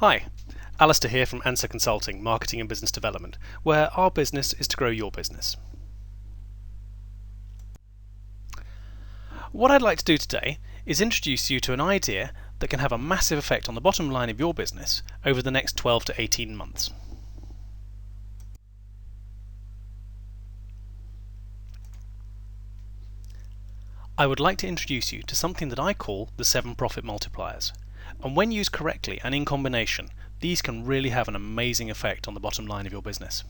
Hi, Alistair here from ANSA Consulting, Marketing and Business Development, where our business is to grow your business. What I'd like to do today is introduce you to an idea that can have a massive effect on the bottom line of your business over the next 12 to 18 months. I would like to introduce you to something that I call the 7 profit multipliers. And when used correctly and in combination, these can really have an amazing effect on the bottom line of your business.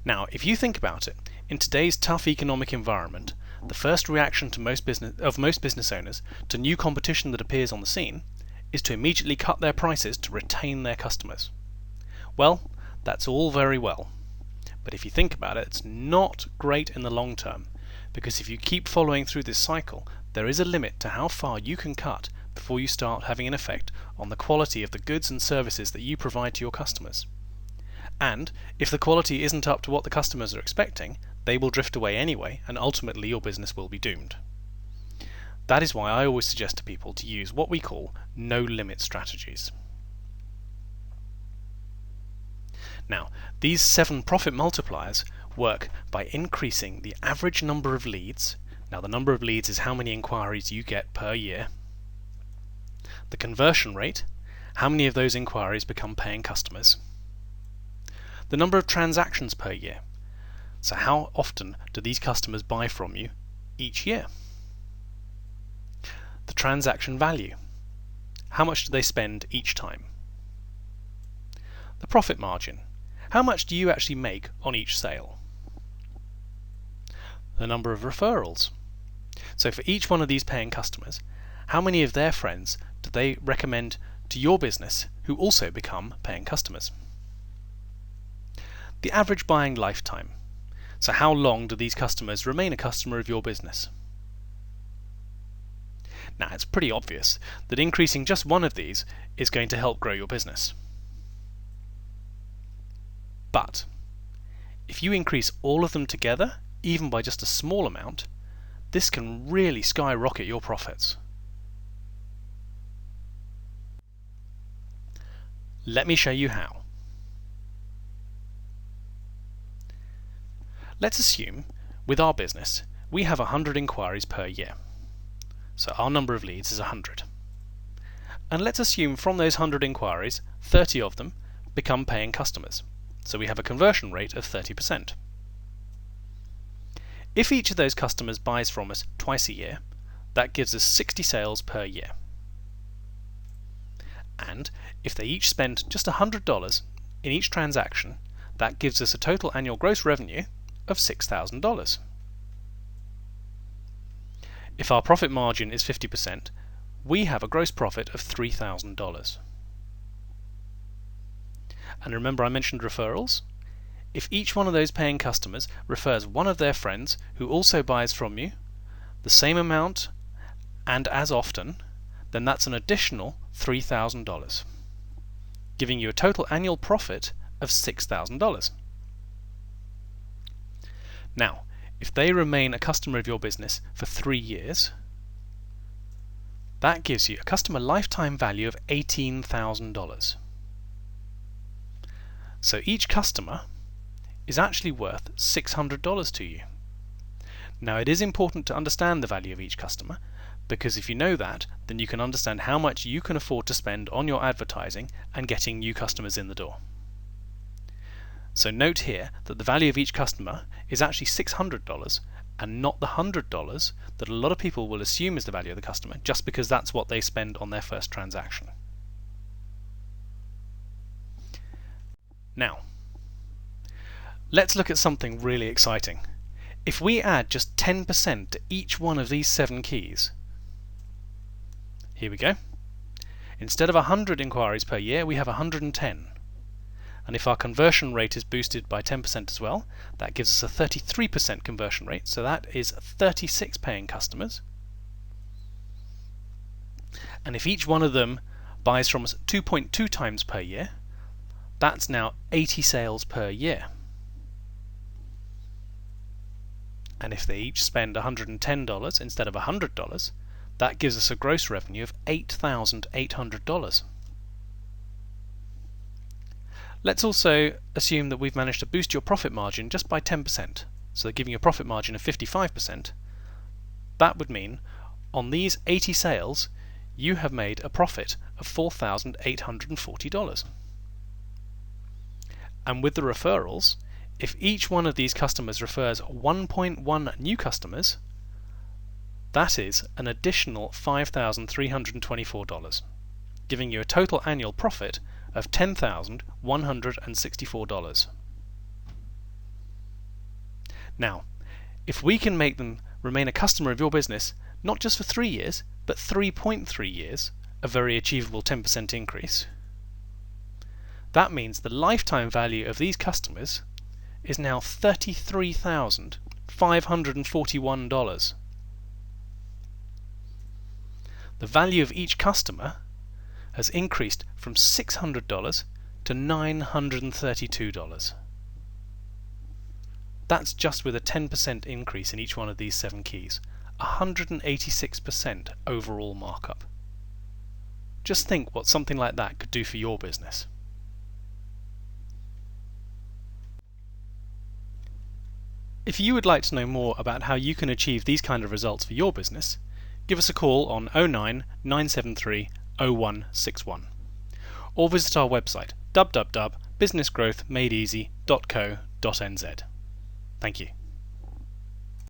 Now, if you think about it, in today's tough economic environment, the first reaction to most business owners to new competition that appears on the scene is to immediately cut their prices to retain their customers. Well, that's all very well. But if you think about it, it's not great in the long term, because if you keep following through this cycle, there is a limit to how far you can cut before you start having an effect on the quality of the goods and services that you provide to your customers. And if the quality isn't up to what the customers are expecting, they will drift away anyway, and ultimately your business will be doomed. That is why I always suggest to people to use what we call no-limit strategies. Now, these 7 profit multipliers work by increasing the average number of leads. Now, the number of leads is how many inquiries you get per year. The conversion rate, how many of those inquiries become paying customers. The number of transactions per year, so how often do these customers buy from you each year. The transaction value, how much do they spend each time. The profit margin, how much do you actually make on each sale. The number of referrals, so for each one of these paying customers, how many of their friends do they recommend to your business who also become paying customers. The average buying lifetime, so how long do these customers remain a customer of your business. Now, it's pretty obvious that increasing just one of these is going to help grow your business. But if you increase all of them together, even by just a small amount, this can really skyrocket your profits. Let me show you how. Let's assume, with our business, we have 100 inquiries per year. So our number of leads is 100. And let's assume from those 100 inquiries, 30 of them become paying customers. So we have a conversion rate of 30%. If each of those customers buys from us twice a year, that gives us 60 sales per year. And if they each spend just $100 in each transaction, that gives us a total annual gross revenue of $6,000. If our profit margin is 50%, we have a gross profit of $3,000. And remember I mentioned referrals? If each one of those paying customers refers one of their friends who also buys from you the same amount and as often, then that's an additional $3,000, giving you a total annual profit of $6,000. Now, if they remain a customer of your business for 3 years, that gives you a customer lifetime value of $18,000. So each customer is actually worth $600 to you. Now, it is important to understand the value of each customer, because if you know that, then you can understand how much you can afford to spend on your advertising and getting new customers in the door. So note here that the value of each customer is actually $600 and not the $100 that a lot of people will assume is the value of the customer just because that's what they spend on their first transaction. Now, let's look at something really exciting. If we add just 10% to each one of these 7 keys, here we go. Instead of 100 inquiries per year, we have 110. And if our conversion rate is boosted by 10% as well, that gives us a 33% conversion rate, so that is 36 paying customers. And if each one of them buys from us 2.2 times per year, that's now 80 sales per year. And if they each spend $110 instead of $100, that gives us a gross revenue of $8,800. Let's also assume that we've managed to boost your profit margin just by 10%. So they're giving you a profit margin of 55%. That would mean on these 80 sales, you have made a profit of $4,840. And with the referrals, if each one of these customers refers 1.1 new customers, that is an additional $5,324, giving you a total annual profit of $10,164. Now, if we can make them remain a customer of your business not just for 3 years, but 3.3 years, a very achievable 10% increase, that means the lifetime value of these customers is now $33,541. The value of each customer has increased from $600 to $932. That's just with a 10% increase in each one of these 7 keys, 186% overall markup. Just think what something like that could do for your business. If you would like to know more about how you can achieve these kind of results for your business, give us a call on 09 973 0161 or visit our website www.businessgrowthmadeeasy.co.nz. Thank you.